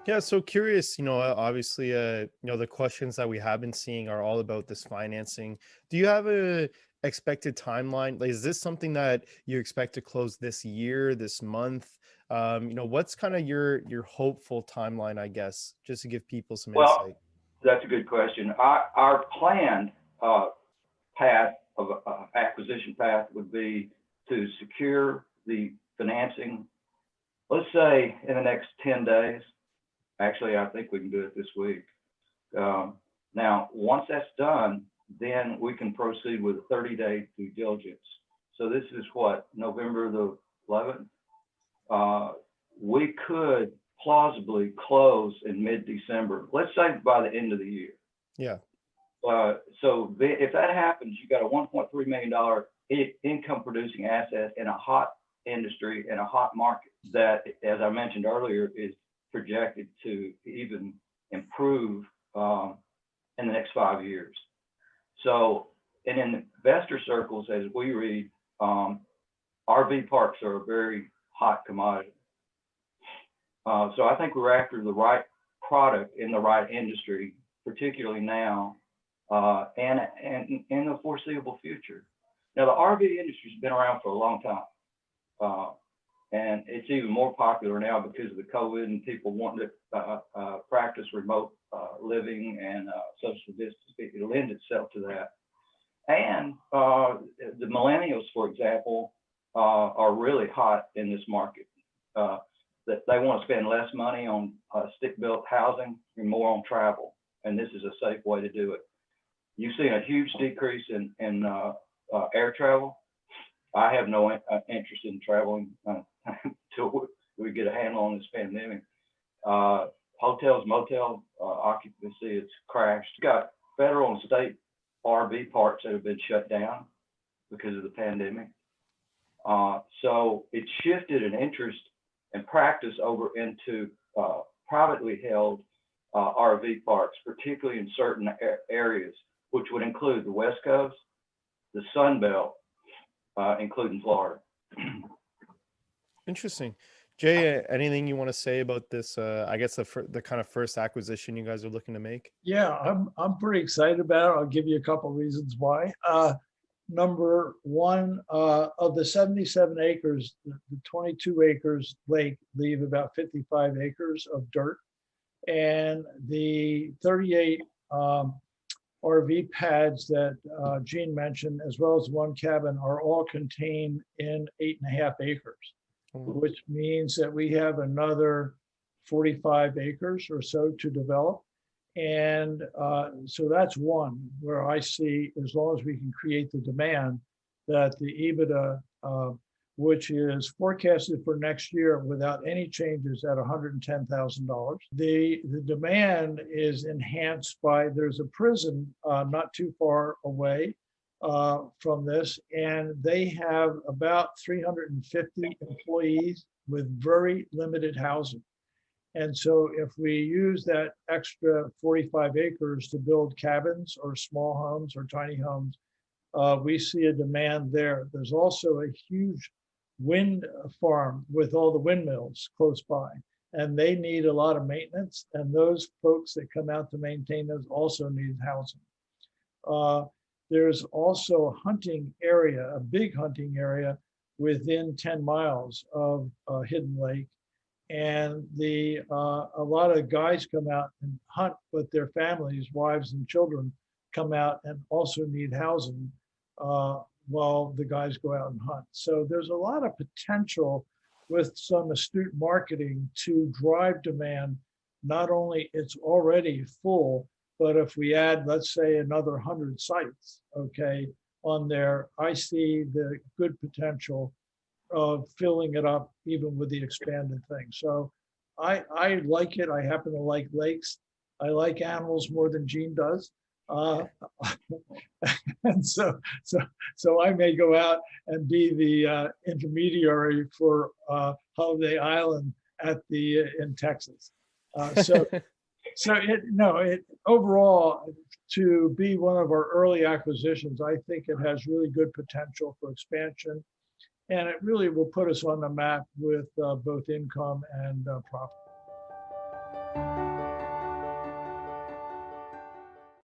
Yeah, so curious, obviously, the questions that we have been seeing are all about this financing. Do you have a expected timeline? Like, is this something that you expect to close this year, this month? What's kind of your hopeful timeline, I guess, just to give people some Well, insight? that's a good question. Our planned uh, path of acquisition path would be to secure the financing, let's say in the next 10 days. Actually, I think we can do it this week. Um, Now, once that's done, then we can proceed with a 30-day due diligence. So this is what, November the 11th? Uh, we could plausibly close in mid-December, let's say by the end of the year. Yeah. So if that happens, you got a $1.3 million income producing asset in a hot industry in a hot market that, as I mentioned earlier, is projected to even improve in the next 5 years. So, and in investor circles, as we read, RV parks are a very hot commodity. So I think we're after the right product in the right industry, particularly now and in the foreseeable future. Now, the RV industry's been around for a long time, uh, and it's even more popular now because of the COVID and people wanting to practice remote living and social distance. It lends itself to that. And the millennials, for example, are really hot in this market. Uh, that they want to spend less money on stick-built housing and more on travel, and this is a safe way to do it. You've seen a huge decrease in air travel. I have no interest in traveling until we get a handle on this pandemic. Uh, Hotels, motel occupancy, it's crashed. You got federal and state RV parks that have been shut down because of the pandemic. So it shifted an interest and practice over into privately held RV parks, particularly in certain areas, which would include the West Coast, the Sun Belt, including Florida. Interesting. Jay, anything you want to say about this? I guess the kind of first acquisition you guys are looking to make. Yeah, I'm pretty excited about it. I'll give you a couple reasons why. Number one, of the 77 acres, the 22 acres lake leave about 55 acres of dirt, and the 38 RV pads that Gene mentioned, as well as one cabin, are all contained in 8.5 acres, Oh, which means that we have another 45 acres or so to develop. And so that's one where I see, as long as we can create the demand, that the EBITDA, which is forecasted for next year without any changes at $110,000. The demand is enhanced by, there's a prison not too far away from this, and they have about 350 employees with very limited housing. And so if we use that extra 45 acres to build cabins or small homes or tiny homes, we see a demand there. There's also a huge wind farm with all the windmills close by, and they need a lot of maintenance. And those folks that come out to maintain those also need housing. Uh, there's also a hunting area, a big hunting area within 10 miles of Hidden Lake, and the a lot of guys come out and hunt with their families, wives and children come out and also need housing while the guys go out and hunt. So there's a lot of potential with some astute marketing to drive demand. Not only it's already full, but if we add, let's say, another 100 sites, okay, on there, I see the good potential of filling it up even with the expanded thing. So I like it. I happen to like lakes. I like animals more than Gene does. Uh, and so I may go out and be the intermediary for Holiday Island at the in Texas. So so it no it overall, to be one of our early acquisitions, I think it has really good potential for expansion, and it really will put us on the map with both income and profit.